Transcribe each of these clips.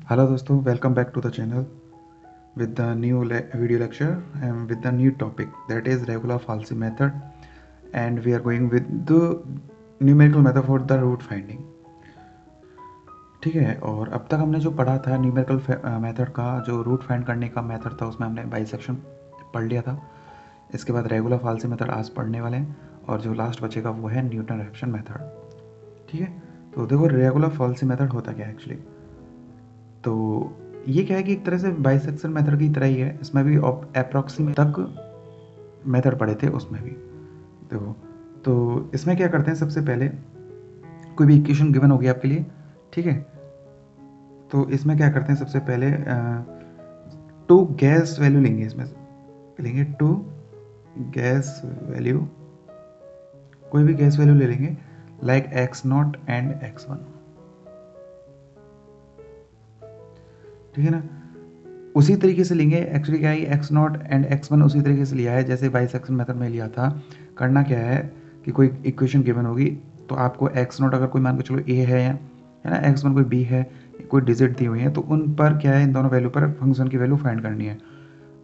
Hello दोस्तों, welcome back to the channel with the new video lecture and with the new topic that is regular falsi method, and we are going with the numerical method for the root finding. ठीक है, और अब तक हमने जो पढ़ा था numerical method का, जो रूट फाइंड करने का मेथड था, उसमें हमने बाइसेक्शन पढ़ लिया था। इसके बाद रेगुलर फाल्सी मेथड आज पढ़ने वाले हैं, और जो लास्ट बचेगा वो है न्यूटन रैप्सन मेथड। ठीक है, तो देखो रेगुलर फाल्सी मेथड होता क्या है एक्चुअली। तो ये क्या है कि एक तरह से बाइसेक्शन मेथड की तरह ही है, इसमें भी अप्रॉक्सीमेट तक मेथड पढ़े थे उसमें भी। देखो, तो इसमें क्या करते हैं, सबसे पहले कोई भी इक्वेशन गिवन होगी आपके लिए, ठीक है। तो इसमें क्या करते हैं, सबसे पहले टू गैस वैल्यू लेंगे, इसमें लेंगे टू गैस वैल्यू, कोई भी गैस वैल्यू ले लेंगे, लाइक x0 एंड x1, ठीक है ना। उसी तरीके से लेंगे, एक्चुअली क्या है, x0 एंड x1 उसी तरीके से लिया है जैसे बाइसेक्शन मेथड में लिया था। करना क्या है कि कोई इक्वेशन गिवन होगी तो आपको x0 अगर कोई मान के चलो a है ना, x1 कोई b है, कोई डिजिट दी हुई है, तो उन पर क्या है, इन दोनों वैल्यू पर फंक्शन की वैल्यू फाइंड करनी है।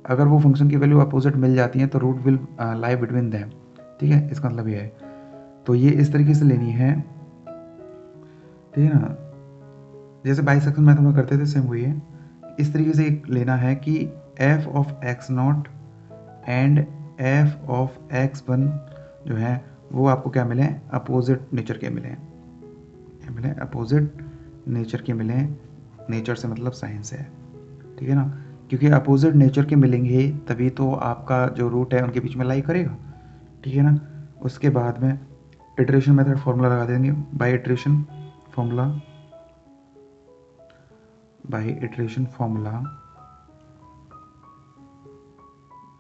अगर वो फंक्शन की वैल्यू अपोजिट मिल जाती है तो root will lie between them, ठीक है, इसका मतलब ये है। तो ये इस तरीके से लेनी है, ठीक है ना, जैसे बाइसेक्शन मेथड में करते थे सेम वही है। इस तरीके से लेना है कि f of x0 and f of x1 जो है वो आपको क्या मिले, अपोजिट नेचर के मिले, क्या मिले, अपोजिट नेचर के मिले। नेचर से मतलब साइंस है, ठीक है ना, क्योंकि अपोजिट नेचर के मिलेंगे तभी तो आपका जो रूट है उनके बीच में लाई करेगा, ठीक है ना। उसके बाद में इटरेशन मेथड फॉर्मूला लगा देंगे, by iteration formula, by iteration formula है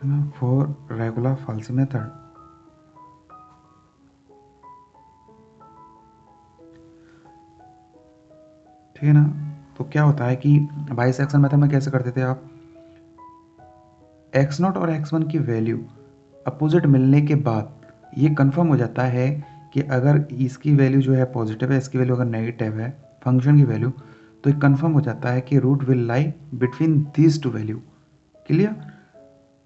ना फॉर रेगुलर फाल्सी मेथड। ठीक है ना, तो क्या होता है कि बाइसेक्शन मेथड में कैसे करते थे आप, x0 और x1 की वैल्यू अपोजिट मिलने के बाद ये कंफर्म हो जाता है कि अगर इसकी वैल्यू जो है पॉजिटिव है, इसकी वैल्यू अगर नेगेटिव है, फंक्शन की वैल्यू, तो ये कंफर्म हो जाता है कि root will lie between these two value. Clear.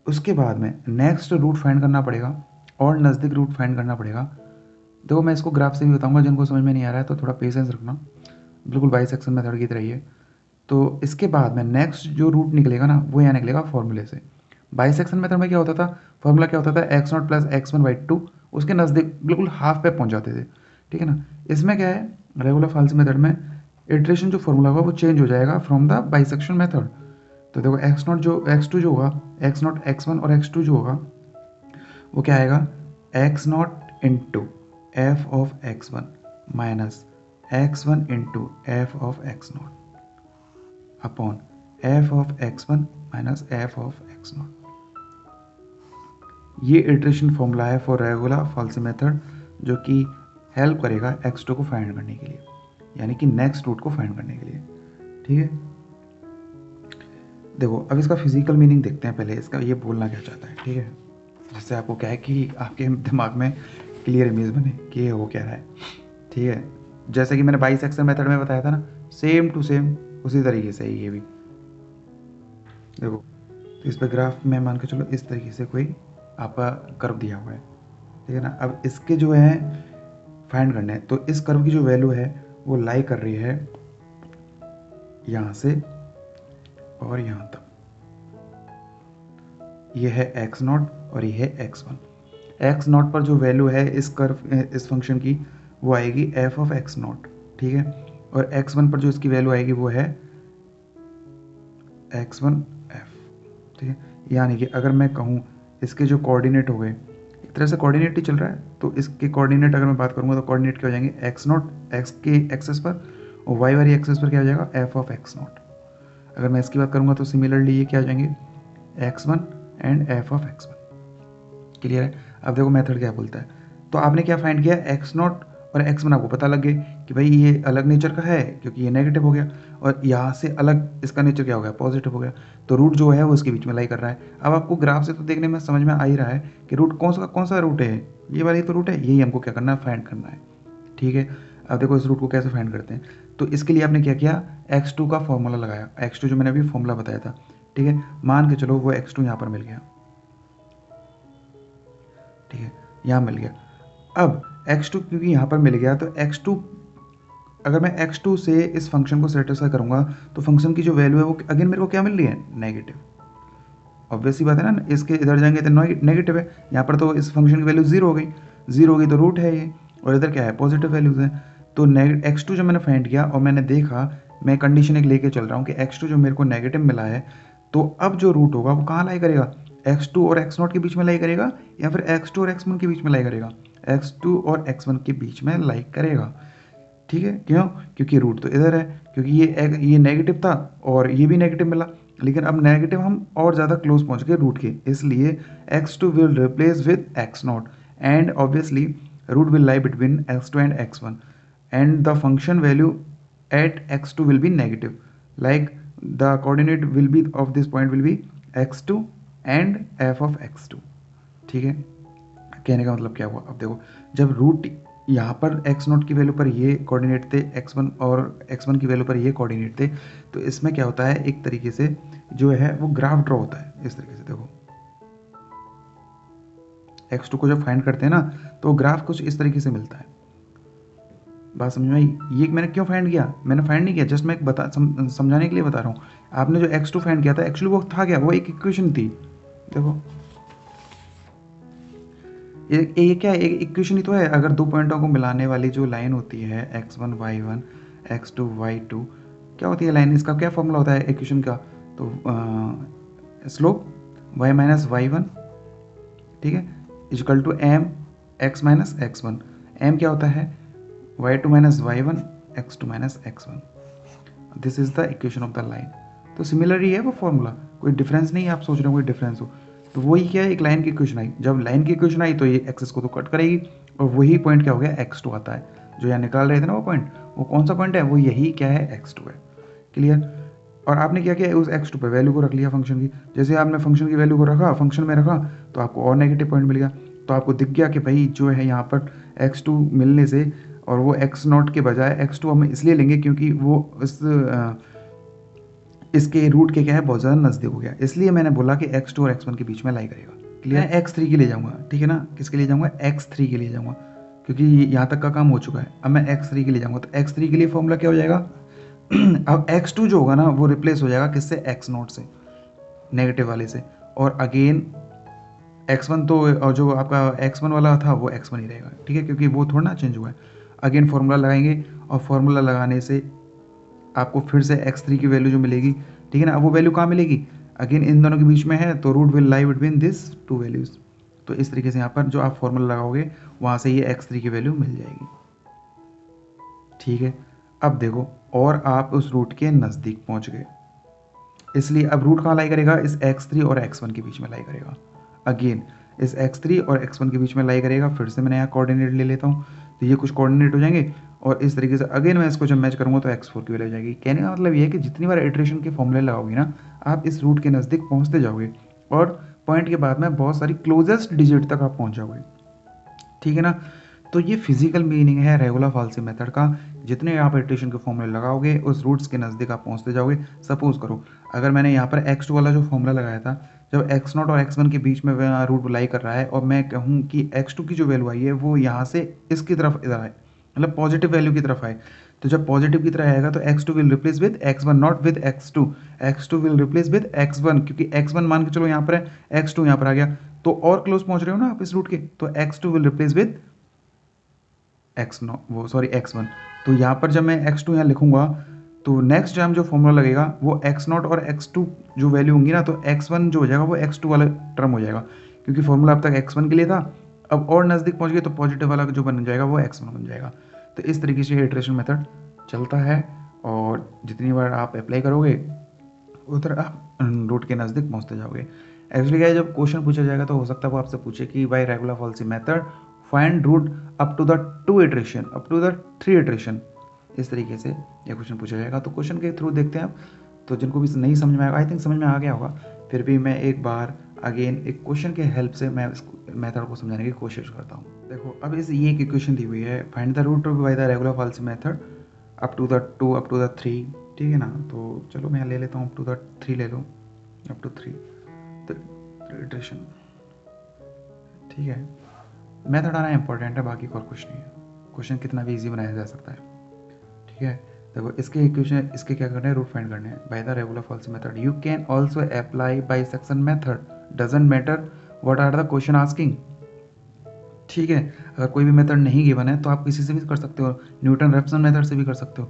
उसके बाद में नेक्स्ट रूट फाइंड करना पड़ेगा और नज़दीक रूट फाइंड करना पड़ेगा। देखो मैं इसको ग्राफ से भी बताऊंगा, जिनको समझ में नहीं आ रहा है तो थोड़ा पेशेंस रखना, बिल्कुल बाइसेक्शन मेथड की तरह ही है। तो इसके बाद में नेक्स्ट जो रूट निकलेगा ना वो यहाँ निकलेगा फॉर्मूले से। बाइसेक्शन मेथड में क्या होता था, फॉर्मूला क्या होता था, x0 प्लस x1/2, उसके नज़दीक बिल्कुल हाफ पे पहुंच जाते थे, ठीक है ना। इसमें क्या है, रेगुलर फाल्सी मेथड में इटरेशन जो फॉर्मूला होगा वो चेंज हो जाएगा फ्रॉम द बाइसेक्शन मेथड। तो देखो x0 जो x2 जो होगा, x0 x1 और x2 जो होगा वो क्या आएगा, x0 into F of x1 minus x1 into F of x0 upon F of x1 minus F of x0। ये इटरेशन फॉर्मूला है फॉर रेगुलर फाल्सी मेथड, जो कि हेल्प करेगा x2 को फाइंड करने के लिए, यानी कि नेक्स्ट रूट को फाइंड करने के लिए, ठीक है। देखो अब इसका फिजिकल मीनिंग देखते हैं, पहले इसका ये बोलना क्या चाहता है, ठीक है, जिससे आपको क्या है कि आपके दिमाग में क्लियर इमेज बने कि ये हो क्या रहा है, ठीक है। जैसे कि मैंने बाइसेक्शन मेथड में बताया था ना, सेम टू सेम उसी तरीके से ये भी। देखो तो इस पर ग्राफ में मान के चलो इस तरीके से कोई आपका कर्व दिया हुआ है, ठीक है ना। अब इसके जो है फाइंड करने हैं, तो इस कर्व की जो वैल्यू है वो लाई कर रही है यहाँ से और यहाँ तक। ये है x0 और ये है x1। x0 पर जो वैल्यू है इस कर्व, इस फंक्शन की, वो आएगी f ऑफ x0, ठीक है। और x1 पर जो इसकी वैल्यू आएगी वो है x1 f, ठीक है। यानी कि अगर मैं कहूँ इसके जो कोऑर्डिनेट हो गए, एक तरह से कोऑर्डिनेट ही चल रहा है, तो इसके कोऑर्डिनेट अगर मैं बात करूँगा तो कोऑर्डिनेट क्या हो जाएंगे, x0 x के एक्सेस पर और y वाली एक्सेस पर क्या हो जाएगा, f ऑफ x0। अगर मैं इसकी बात करूँगा तो सिमिलरली ये क्या हो जाएंगे, x1 and f of x1। Clear है। अब देखो मेथड क्या बोलता है, तो आपने क्या फाइंड किया, x0 और x1 आपको पता लग गया कि भाई ये अलग नेचर का है क्योंकि ये नेगेटिव हो गया, और यहाँ से अलग इसका नेचर क्या हो गया, पॉजिटिव हो गया, तो रूट जो है वो इसके बीच में लाई कर रहा है। अब आपको ग्राफ से तो देखने में समझ में आ ही रहा है कि रूट कौन सा रूट है, ये वाली तो रूट है, यही हमको क्या करना है, फाइंड करना है, ठीक है। अब देखो इस रूट को कैसे फाइंड करते हैं। तो इसके लिए आपने क्या किया, x2 का फॉर्मूला लगाया, x2 जो मैंने अभी फॉर्मूला बताया था, ठीक है। मान के चलो वो x2 यहाँ पर मिल गया, ठीक है, यहाँ मिल गया। अब x2 क्योंकि यहाँ पर मिल गया तो x2, अगर मैं x2 से इस फंक्शन को सेटिस्फाई करूँगा तो फंक्शन की जो वैल्यू है वो अगेन मेरे को क्या मिल रही है, नेगेटिव। ऑब्वियसली बात है ना, इसके इधर जाएंगे तो नेगेटिव है, यहाँ पर तो इस फंक्शन की वैल्यू जीरो हो गई, जीरो हो गई तो रूट है ये, और इधर क्या है, पॉजिटिव वैल्यूज है। तो x2 जो मैंने फाइंड किया और मैंने देखा, मैं कंडीशन एक लेके चल रहा हूँ कि x2 जो मेरे को नेगेटिव मिला है, तो अब जो रूट होगा वो कहाँ लाई करेगा, x2 और x0 के बीच में लाई करेगा, या फिर x2 और x1 के बीच में लाई करेगा, x2 और x1 के बीच में लाई करेगा, ठीक है। क्यों, क्योंकि रूट तो इधर है, क्योंकि ये नेगेटिव था और ये भी नेगेटिव मिला, लेकिन अब नेगेटिव हम और ज़्यादा क्लोज पहुंच गए रूट के, इसलिए x2 will replace with x0 and obviously root will lie between x2 and x1 and the function value at x2 will be negative, like the coordinate will be of this point will be x2 and f of x2, ठीक है। कहने का मतलब क्या हुआ, अब देखो जब रूट यहाँ पर x0 की वैल्यू पर ये कोऑर्डिनेट थे, x1 और x1 की वैल्यू पर ये कोऑर्डिनेट थे, तो इसमें क्या होता है, एक तरीके से जो है वो ग्राफ ड्रॉ होता है इस तरीके से। देखो x2 को जब फाइंड करते हैं ना तो ग्राफ कुछ इस तरीके से मिलता है। बात समझ में आई, ये मैंने क्यों फाइंड किया, मैंने फाइंड नहीं किया, जस्ट मैं समझाने के लिए बता रहा हूँ। आपने जो x2 फाइंड किया था एक्चुअली वो था क्या, वो एक इक्वेशन थी। देखो ये क्या है, एक इक्वेशन ही तो है। अगर दो पॉइंटों को मिलाने वाली जो लाइन होती है x1 y1 x2 y2, क्या होती है लाइन, इसका क्या फॉर्मूला होता है इक्वेशन का, तो स्लोप y माइनस y1, ठीक है, is equal to m x minus x1, m क्या होता है y2 minus y1 x2 minus x1, this is the equation of the line. तो सिमिलर ही है वो फॉर्मूला, कोई डिफरेंस नहीं है, आप सोच रहे हो कोई डिफरेंस हो, तो वही क्या है, एक लाइन की इक्वेशन आई, जब लाइन की इक्वेशन आई तो ये एक्सिस को तो कट करेगी, और वही पॉइंट क्या हो गया, x2 आता है, जो यहाँ निकाल रहे थे ना वो पॉइंट, वो कौन सा पॉइंट है, वो यही क्या है, x2 है। क्लियर। और आपने क्या किया, उस x2 पे वैल्यू को रख लिया फंक्शन की, जैसे आपने फंक्शन की वैल्यू को रखा, फंक्शन में रखा, तो आपको और नेगेटिव पॉइंट मिल गया, तो आपको दिख गया कि भाई जो है यहाँ पर x2 मिलने से, और वो x0 के बजाय x2 हम इसलिए लेंगे क्योंकि वो इसके रूट के क्या है, बहुत ज़्यादा नज़दीक हो गया, इसलिए मैंने बोला कि x2 और x1 के बीच में लाई करेगा। क्लियर। x3 के लिए जाऊँगा, ठीक है ना, किसके लिए जाऊँगा, x3 के लिए जाऊँगा, क्योंकि यहाँ तक का काम हो चुका है, अब मैं x3 के लिए जाऊँगा, तो x3 के लिए फॉर्मूला क्या हो जाएगा अब x2 जो होगा ना वो रिप्लेस हो जाएगा किससे, x0 से, नेगेटिव वाले से, और अगेन x1 तो, और जो आपका x1 वाला था वो x1 ही रहेगा, ठीक है, क्योंकि वो थोड़ा ना चेंज हुआ है। अगेन फॉर्मूला लगाएंगे, और फॉर्मूला लगाने से आपको फिर से x3 की वैल्यू जो मिलेगी, ठीक है ना, अब वो वैल्यू कहाँ मिलेगी, अगेन इन दोनों के बीच में है, तो root will lie between this two values, तो इस तरीके से यहाँ पर जो आप फॉर्मूला लगाओगे वहाँ से ये x3 की वैल्यू मिल जाएगी, ठीक है। अब देखो, और आप उस रूट के नज़दीक पहुँच गए, इसलिए अब रूट कहाँ लाई करेगा, इस x3 और x1 के बीच में लाई करेगा, अगेन इस x3 और x1 के बीच में लाई करेगा, फिर से मैंने यहाँ कोऑर्डिनेट ले लेता हूँ, तो ये कुछ कोऑर्डिनेट हो जाएंगे, और इस तरीके से अगेन मैं इसको जब मैच करूँगा तो x4 की वैल्यू हो जाएगी। कहने का मतलब ये है कि जितनी बार इटरेशन के फॉर्मूले लगाओगे ना, आप इस रूट के नज़दीक पहुँचते जाओगे, और पॉइंट के बाद में बहुत सारी क्लोजेस्ट डिजिट तक आप पहुँच जाओगे, ठीक है ना। तो ये फिजिकल मीनिंग है रेगुलर फॉल्सी मेथड का, जितने आप इटरेशन के फॉर्मूले लगाओगे उस रूट्स के नज़दीक आप पहुँचते जाओगे। सपोज करो अगर मैंने यहाँ पर x2 वाला जो फॉर्मूला लगाया था, जब x0 और x1 के बीच में रूट लाई कर रहा है, और मैं कहूँ कि x2 की जो वैल्यू आई है वो यहाँ से इसकी तरफ इधर आए, मतलब पॉजिटिव वैल्यू की तरफ आए, तो जब पॉजिटिव की तरह आएगा तो x2 will replace with x1, not with x2, x2 will replace with x1, क्योंकि x1 मान के चलो यहाँ पर है, x2 यहाँ पर आ गया, तो और क्लोज पहुँच रहे हो ना आप इस रूट के, तो x2 will replace with x1, तो यहाँ पर जब मैं x2 यहाँ लिखूंगा तो नेक्स्ट टाइम जो फॉर्मूला लगेगा वो x0 और x2 जो वैल्यू होंगी ना, तो x1 जो हो जाएगा वो x2 वाला टर्म हो जाएगा, क्योंकि फॉर्मूला अब तक x1 के लिए था, अब और नज़दीक पहुँच गए तो पॉजिटिव वाला जो बन जाएगा वो x1 बन जाएगा। तो इस तरीके से इटरेशन मेथड चलता है, और जितनी बार आप अप्लाई करोगे उधर आप रूट के नज़दीक पहुँचते जाओगे। एक्चुअली क्या है, जब क्वेश्चन पूछा जाएगा तो हो सकता है वो आपसे पूछे कि by regular falsi method find root up to the 2 iteration, up to the 3 iteration, इस तरीके से ये क्वेश्चन पूछा जाएगा। तो क्वेश्चन के थ्रू देखते हैं आप, तो जिनको भी नहीं समझ में आएगा, आई थिंक समझ में आ गया होगा, फिर भी मैं एक बार अगेन एक क्वेश्चन के हेल्प से मैं इस मेथड को समझाने की कोशिश करता हूँ। देखो अब ये एक इक्वेशन दी हुई है, find the root by the regular false method up to the 2 up to the 3, ठीक है ना। तो चलो मैं ले लेता हूँ अप टू द 3 ले लो, अप टू 3 तो इटरेशन, ठीक है। मेथड आना इंपॉर्टेंट है, बाकी और कुछ नहीं है। क्वेश्चन कितना भी इजी बनाया जा सकता है, ठीक है। देखो इसके इक्वेशन, इसके क्या करना है, रूट फाइंड करने हैं by the regular false method. You can also apply bisection method, doesn't matter what are the question asking, ठीक है। अगर कोई भी मेथड नहीं गिवन है तो आप किसी से भी कर सकते हो, न्यूटन रेफसन मेथड से भी कर सकते हो,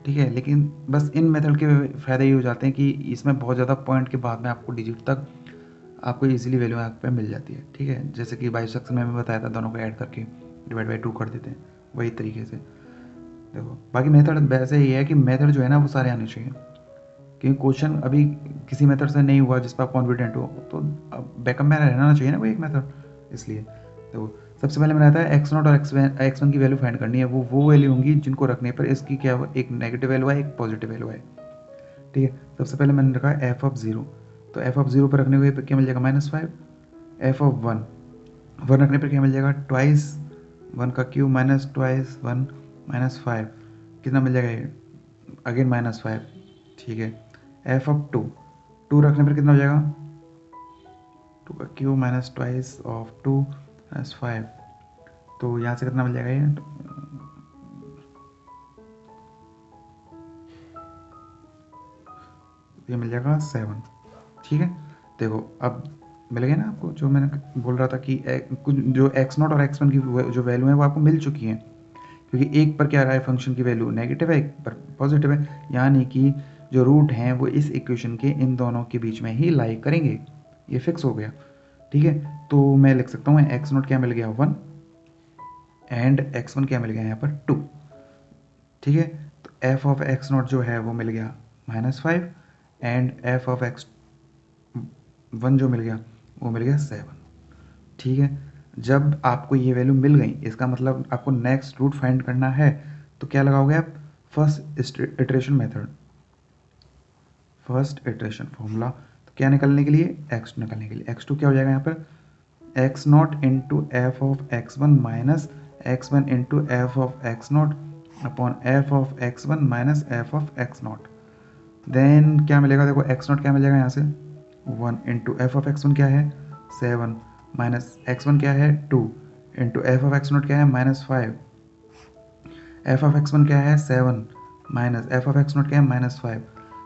ठीक है। लेकिन बस इन मेथड के फ़ायदे ये हो जाते हैं कि इसमें बहुत ज़्यादा पॉइंट के बाद में आपको डिजिट तक आपको इजीली वैल्यू यहाँ पे मिल जाती है, ठीक है। जैसे कि बाइसेक्शन में मैं बताया था, दोनों को ऐड करके डिवाइड बाई 2 कर देते हैं, वही तरीके से। देखो बाकी मेथड वैसे ये है कि मेथड जो है ना वो सारे आने चाहिए, क्योंकि क्वेश्चन अभी किसी मेथड से नहीं हुआ जिस पर आप कॉन्फिडेंट हो, तो बैकअप में रहना चाहिए ना कोई एक मेथड, इसलिए। तो सबसे पहले मैंने बताया एक्स नॉट और एक्स वन की वैल्यू फाइंड करनी है। वो वैल्यू होंगी जिनको रखने पर इसकी क्या एक नेगेटिव वैल्यू है, एक पॉजिटिव वैल्यू है, ठीक है। सबसे पहले मैंने रखा एफ ऑफ जीरो, तो एफ ऑफ जीरो पर रखने को क्या मिल जाएगा, -5। एफ ऑफ वन, वन रखने पर क्या मिल जाएगा, ट्वाइस वन का क्यूब माइनस ट्वाइस वन -5, कितना मिल जाएगा ये, अगेन -5, ठीक है। एफ ऑफ टू, टू रखने पर कितना हो जाएगा, टू का cube minus twice of two -5, तो यहाँ से कितना मिल जाएगा ये मिल जाएगा 7, ठीक है। देखो अब मिल गया ना आपको, जो मैंने बोल रहा था कि कुछ जो एक्स नॉट और एक्स वन की जो वैल्यू है वो आपको मिल चुकी है, क्योंकि एक पर क्या रहा है, फंक्शन की वैल्यू नेगेटिव है, एक पर पॉजिटिव है, यानी कि जो रूट हैं वो इस इक्वेशन के इन दोनों के बीच में ही लाई करेंगे, ये फिक्स हो गया, ठीक है। तो मैं लिख सकता हूँ एक्स नॉट क्या मिल गया 1 एंड एक्स वन क्या मिल गया यहाँ पर 2, ठीक है। तो एफ ऑफ एक्स नॉट जो है वो मिल गया -5 and F of X one जो मिल गया वो मिल गया 7, ठीक है। जब आपको ये वैल्यू मिल गई, इसका मतलब आपको नेक्स्ट रूट फाइंड करना है, तो क्या लगाओगे आप, first iteration method, first iteration formula. तो क्या निकलने के लिए, एक्स निकलने के लिए, एक्स टू क्या हो जाएगा यहाँ पर, X naught into F of X one minus X one into F of X naught upon F of X one minus F of X naught. Then क्या मिलेगा, देखो एक्स नॉट क्या मिलेगा यहाँ से 1 into F of X one क्या है 7 minus X one क्या है 2 into F of X not क्या है -5, एफ ऑफ एक्स वन क्या है 7 minus F of X not क्या है -5।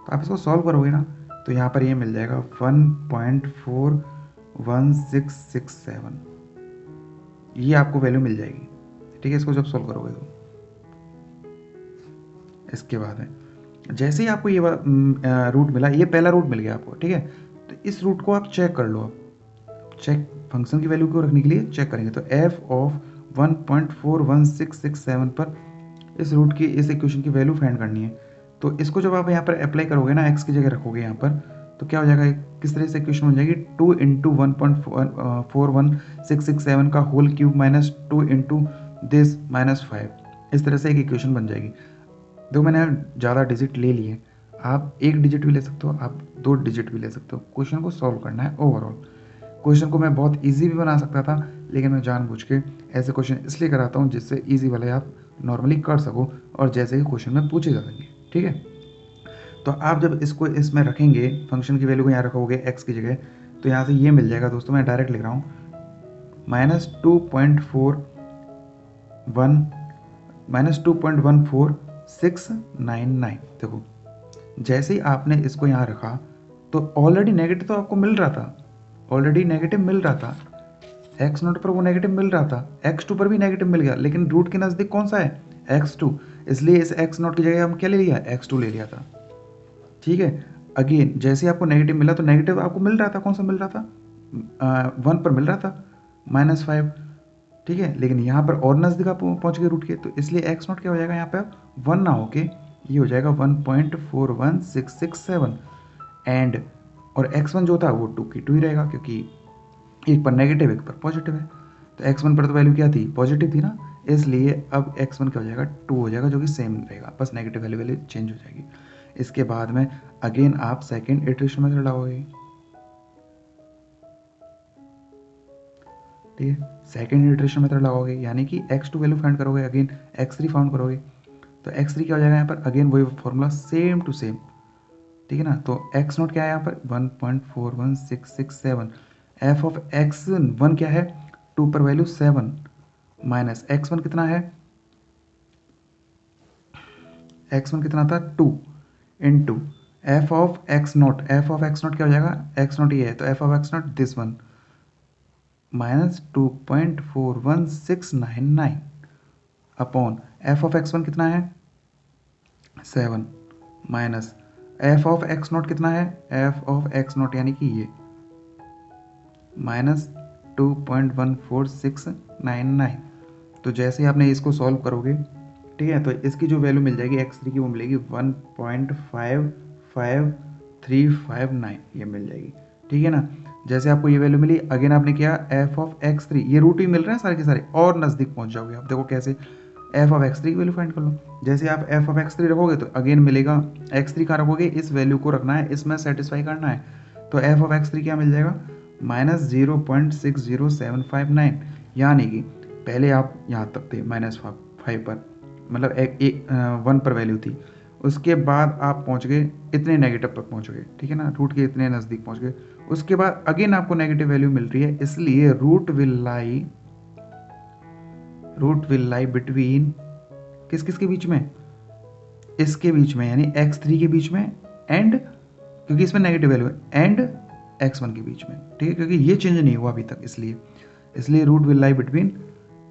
तो आप इसको सॉल्व करोगे ना, तो यहाँ पर ये मिल जाएगा 1.41667, ये आपको वैल्यू मिल जाएगी, ठीक है। इसको जब सॉल्व करोगे तो इसके बाद है, जैसे ही आपको ये रूट मिला, ये पहला रूट मिल गया आपको, ठीक है। तो इस रूट को आप चेक कर लो, आप चेक फंक्शन की वैल्यू को रखने के लिए चेक करेंगे। तो एफ ऑफ 1.41667 पर इस रूट की, इस इक्वेशन की वैल्यू फाइंड करनी है। तो इसको जब आप यहाँ पर अप्लाई करोगे ना, एक्स की जगह रखोगे यहाँ पर, तो क्या हो जाएगा, किस तरह से इक्वेशन बन जाएगी, 2 इंटू 1.41667 का whole cube minus 2 into this -5, इस तरह से एक इक्वेशन बन जाएगी। देखो मैंने ज़्यादा डिजिट ले लिए, आप एक डिजिट भी ले सकते हो, आप 2 डिजिट भी ले सकते हो, क्वेश्चन को सॉल्व करना है ओवरऑल। क्वेश्चन को मैं बहुत इजी भी बना सकता था, लेकिन मैं जानबूझ के ऐसे क्वेश्चन इसलिए कराता हूँ जिससे इजी वाले आप नॉर्मली कर सको और जैसे कि क्वेश्चन में पूछे जा सकेंगे, ठीक है। तो आप जब इसको इसमें रखेंगे, फंक्शन की वैल्यू को यहाँ रखोगे एक्स की जगह, तो यहाँ से ये मिल जाएगा दोस्तों, मैं डायरेक्ट लिख रहा हूँ -2.14699। देखो जैसे ही आपने इसको यहाँ रखा, तो ऑलरेडी नेगेटिव तो आपको मिल रहा था, ऑलरेडी नेगेटिव मिल रहा था, एक्स नोट पर वो नेगेटिव मिल रहा था, एक्स टू पर भी नेगेटिव मिल गया, लेकिन रूट के नज़दीक कौन सा है, एक्स टू, इसलिए इस एक्स नोट की जगह हम क्या ले लिया, एक्स टू ले लिया था, ठीक है। अगेन जैसे आपको नेगेटिव मिला, तो नेगेटिव आपको मिल रहा था, कौन सा मिल रहा था, 1 पर मिल रहा था -5, ठीक है। लेकिन यहाँ पर और नज़दीक आप पहुँच गए रूट के, तो इसलिए एक्स नोट क्या हो जाएगा यहाँ पे, 1 ना होके ये हो जाएगा 1.41667 एंड, और एक्स वन जो था वो 2 की 2 ही रहेगा, क्योंकि एक पर नेगेटिव एक पर पॉजिटिव है। तो एक्स वन पर तो वैल्यू क्या थी, पॉजिटिव थी ना, इसलिए अब एक्स वन क्या हो जाएगा 2 हो जाएगा, जो कि सेम रहेगा, बस नेगेटिव वैल्यू चेंज हो जाएगी। इसके बाद में अगेन आप सेकेंड इटरेशन मेथड लगाओगे, ठीक है। सेकेंड इटरेशन मेथड लगाओगे यानी कि x2 वैल्यू फाइंड करोगे, अगेन x3 फाउंड करोगे, तो x3 क्या हो जाएगा यहाँ पर, अगेन वही फॉर्मूला सेम टू सेम, ठीक है ना। तो x नोट क्या है यहाँ पर 1.41667, एफ ऑफ x1 क्या है 2 पर वैल्यू 7 माइनस x1 कितना है, x1 कितना था 2 into F of x note, F of x note क्या हो जाएगा, एक्स नोट ये है तो F of x note this one minus 2.41699 upon F of X one कितना है 7 minus F of x note कितना है, एफ ऑफ एक्स नोट यानी कि ये माइनस 2.14699। तो जैसे आपने इसको सॉल्व करोगे, ठीक है, तो इसकी जो वैल्यू मिल जाएगी x3 की वो मिलेगी 1.55359 ये मिल जाएगी, ठीक है ना। जैसे आपको ये वैल्यू मिली, अगेन आपने किया एफ ऑफ x3, ये रूट ही मिल रहे हैं सारे के सारे, और नज़दीक पहुंच जाओगे आप। देखो कैसे, एफ ऑफ x3 की वैल्यू फाइंड कर लो। जैसे आप एफ ऑफ x3 रखोगे तो अगेन मिलेगा x3 कहाँ रखोगे, इस वैल्यू को रखना है, इसमें सेटिस्फाई करना है, तो एफ ऑफ x3 क्या मिल जाएगा माइनस 0.60759, यानी कि पहले आप यहाँ तक थे -5 पर, मतलब एक 1 पर वैल्यू थी, उसके बाद आप पहुँच गए इतने नेगेटिव तक पहुँच गए, ठीक है ना, रूट के इतने नज़दीक पहुँच गए। उसके बाद अगेन आपको नेगेटिव वैल्यू मिल रही है, इसलिए रूट विल लाई बिटवीन किस किस के बीच में, इसके बीच में यानी x3 के बीच में एंड, क्योंकि इसमें नेगेटिव वैल्यू है, एंड x1 के बीच में, ठीक है, क्योंकि ये चेंज नहीं हुआ अभी तक, इसलिए root will lie between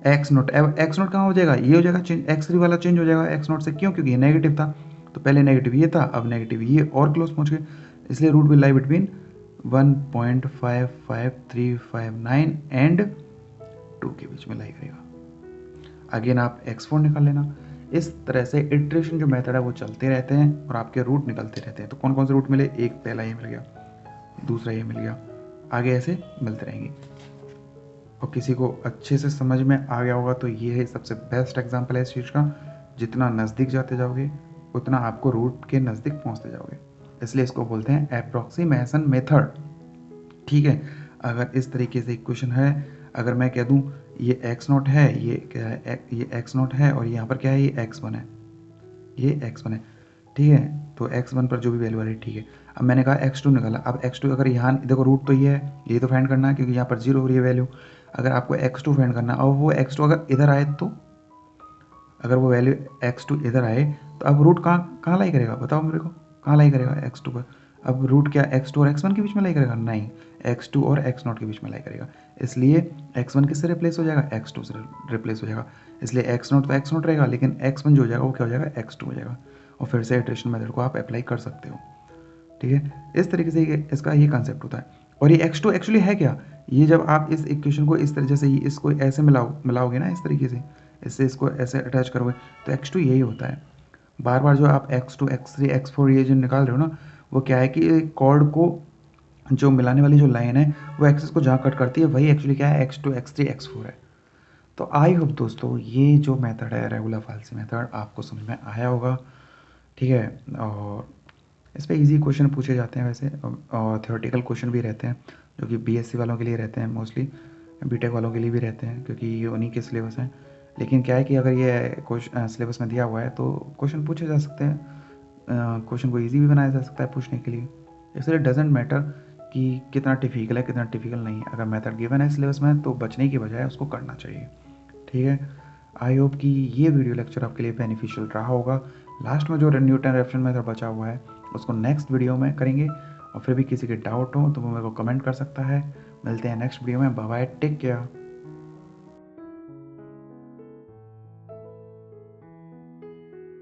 X naught. अब एक्स नोट कहाँ हो जाएगा, ये हो जाएगा चेंज, x3 वाला चेंज हो जाएगा एक्स नोट से, क्यों, क्योंकि ये नेगेटिव था, तो पहले नेगेटिव ये था, अब नेगेटिव ये और क्लोज पहुंच गए, इसलिए root will lie between 1.55359 and 2 के बीच में लाई करेगा। अगेन आप x4 निकाल लेना। इस तरह से इटरेशन जो मेथड है वो चलते रहते हैं और आपके रूट निकलते रहते हैं। तो कौन कौन से रूट मिले, एक पहला ये मिल गया, दूसरा ये मिल गया, आगे ऐसे मिलते रहेंगे। और किसी को अच्छे से समझ में आ गया होगा तो ये है सबसे बेस्ट एग्जांपल है इस चीज़ का। जितना नज़दीक जाते जाओगे उतना आपको रूट के नज़दीक पहुंचते जाओगे, इसलिए इसको बोलते हैं एप्रोक्सीमेशन मेथड, ठीक है। अगर इस तरीके से इक्वेशन है, अगर मैं कह दूं ये x नोट है, ये क्या है, ये x नोट है, और यहाँ पर क्या है, ये x1 है, ये x1 है, ठीक है, तो x1 पर जो भी वैल्यू आ रही है, ठीक है। अब मैंने कहा x2 निकाला, अब x2 अगर यहाँ देखो रूट तो ये है, ये तो फाइंड करना है क्योंकि यहाँ पर 0 हो रही है वैल्यू। अगर आपको x2 फाइंड करना है और वो x2 अगर इधर आए, तो अगर वो वैल्यू x2 इधर आए तो अब रूट कहाँ लाई करेगा, बताओ मेरे को, कहाँ लाई करेगा x2 पर। अब रूट क्या x2 और x1 के बीच में लाई करेगा, नहीं, x2 और x0 के बीच में लाई करेगा, इसलिए x1 किससे रिप्लेस हो जाएगा, x2 से रिप्लेस हो जाएगा, इसलिए x0 तो x0 रहेगा, लेकिन x1 जो हो जाएगा वो क्या हो जाएगा, x2 हो जाएगा। और फिर से इटरेशन मेथड को आप अप्लाई कर सकते हो, ठीक है। इस तरीके से इसका ये कंसेप्ट होता है। और ये x2 एक्चुअली है क्या, ये जब आप इस इक्वेशन को इस तरह से इसको ऐसे मिलाओगे ना, इस तरीके से इससे इसको ऐसे अटैच करोगे, तो x2 यही होता है। बार बार जो आप x2 x3 x4 ये जो निकाल रहे हो ना, वो क्या है कि कॉर्ड को जो मिलाने वाली जो लाइन है वो एक्सिस को जहाँ कट करती है, वही एक्चुअली क्या है, x2 x3 x4 है। तो आई होप दोस्तों ये जो मेथड है रेगुलर फाल्सी मेथड आपको समझ में आया होगा, ठीक है। और इस पर ईजी क्वेश्चन पूछे जाते हैं वैसे, और थ्योरेटिकल क्वेश्चन भी रहते हैं जो कि बीएससी वालों के लिए रहते हैं, मोस्टली बीटेक वालों के लिए भी रहते हैं, क्योंकि ये उन्हीं के सिलेबस हैं। लेकिन क्या है कि अगर ये सिलेबस में दिया हुआ है तो क्वेश्चन पूछे जा सकते हैं, क्वेश्चन को ईजी भी बनाया जा सकता है पूछने के लिए, इसलिए डजेंट मैटर कि कितना टिफिकल है कितना टिफिकल नहीं है। अगर मेथड गिवन है सिलेबस में तो बचने की बजाय उसको करना चाहिए, ठीक है। आई होप कि ये वीडियो लेक्चर आपके लिए बेनिफिशियल रहा होगा। लास्ट में जो न्यूटन रेफरेंस मेथड बचा हुआ है उसको नेक्स्ट वीडियो में करेंगे, और फिर भी किसी के डाउट हो तो वो मेरे को कमेंट कर सकता है। मिलते हैं नेक्स्ट वीडियो में, बाय बाय, टेक केयर।